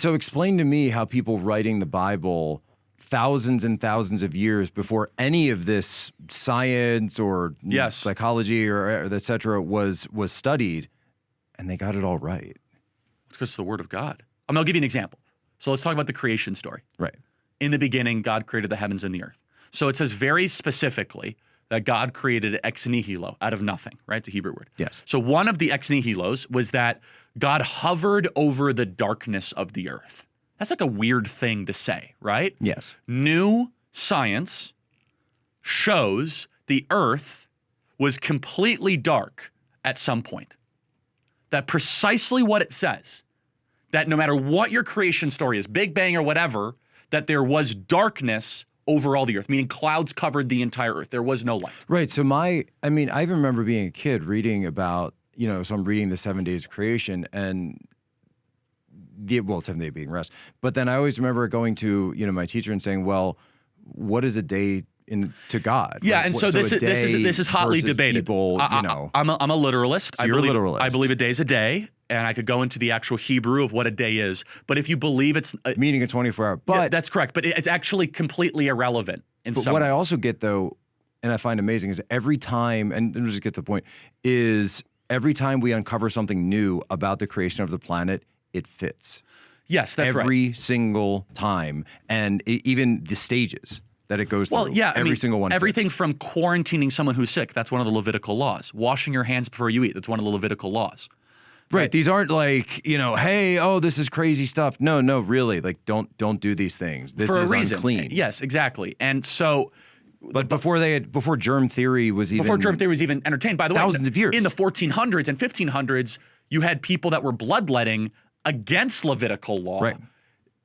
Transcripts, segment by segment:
so explain to me how people writing the Bible thousands and thousands of years before any of this science or psychology or et cetera was studied, and they got it all right. It's because it's the Word of God. I mean, I'll give you an example. So let's talk about the creation story. Right. In the beginning, God created the heavens and the earth. So it says very specifically that God created ex nihilo, out of nothing, right? It's a Hebrew word. Yes. So one of the ex nihilos was that God hovered over the darkness of the earth. That's like a weird thing to say, right? Yes. New science shows the earth was completely dark at some point. That precisely what it says, that no matter what your creation story is, Big Bang or whatever, that there was darkness over all the earth, meaning clouds covered the entire earth. There was no light. Right. So I remember being a kid reading about, so I'm reading the 7 days of creation and 7 day being rest. But then I always remember going to, my teacher and saying, well, what is a day to God? Yeah, and so this is hotly debated. People, I'm a literalist. So you're a literalist. I believe a day's a day, and I could go into the actual Hebrew of what a day is. But if you believe it's meaning a 24-hour, but yeah, that's correct. But it's actually completely irrelevant in some But what ways. I also get though, and I find amazing, is every time, and let's just get to the point, is every time we uncover something new about the creation of the planet, it fits. Yes, that's right. Every single time, and even the stages that it goes through. Well, yeah, every single one. Everything fits. from quarantining someone who's sick, that's one of the Levitical laws. Washing your hands before you eat, that's one of the Levitical laws. Right. These aren't like, hey, this is crazy stuff. No, really. Like, don't do these things. This is unclean. Yes, exactly. And so, but before germ theory was even entertained, by the way, thousands of years in the 1400s and 1500s, you had people that were bloodletting against Levitical law. Right.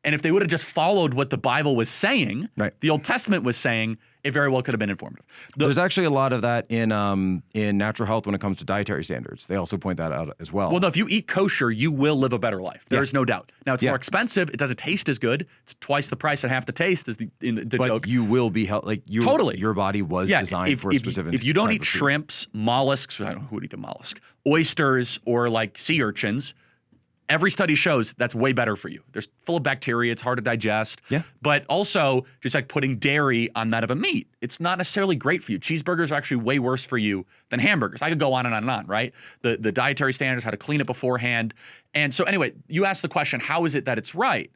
And if they would have just followed what the Bible was saying, right. the Old Testament was saying, it very well could have been informative. There's actually a lot of that in natural health when it comes to dietary standards. They also point that out as well. Well, no, if you eat kosher, you will live a better life. There is no doubt. Now, it's more expensive. It doesn't taste as good. It's twice the price and half the taste is the joke. But you will be healthy. Totally. Your body was designed for a specific If you don't eat type of food. shrimps, mollusks, I don't know who would eat a mollusk, oysters, or like sea urchins, every study shows that's way better for you. They're full of bacteria. It's hard to digest. Yeah. But also, just like putting dairy on that of a meat, it's not necessarily great for you. Cheeseburgers are actually way worse for you than hamburgers. I could go on and on and on, right? The dietary standards, how to clean it beforehand. And so anyway, you asked the question, how is it that it's right?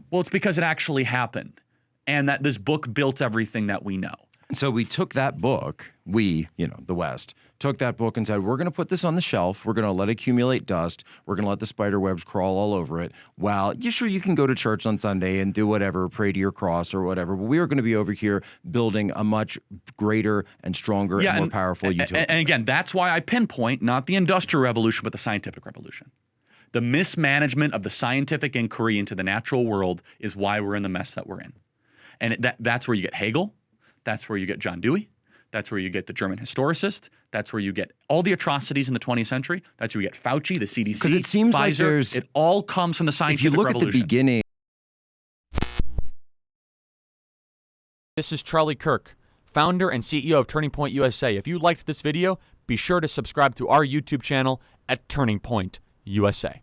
Well, it's because it actually happened. And that this book built everything that we know. So we took that book, the West, took that book and said, we're going to put this on the shelf. We're going to let it accumulate dust. We're going to let the spider webs crawl all over it. Well, you can go to church on Sunday and do whatever, pray to your cross or whatever. But we are going to be over here building a much greater and stronger and more powerful utopia. And again, that's why I pinpoint not the Industrial Revolution, but the Scientific Revolution. The mismanagement of the scientific inquiry into the natural world is why we're in the mess that we're in. And that's where you get Hegel. That's where you get John Dewey. That's where you get the German historicist. That's where you get all the atrocities in the 20th century. That's where you get Fauci, the CDC, because it seems Pfizer. like it all comes from the scientific revolution. If you look at the beginning. This is Charlie Kirk, founder and CEO of Turning Point USA. If you liked this video, be sure to subscribe to our YouTube channel at Turning Point USA.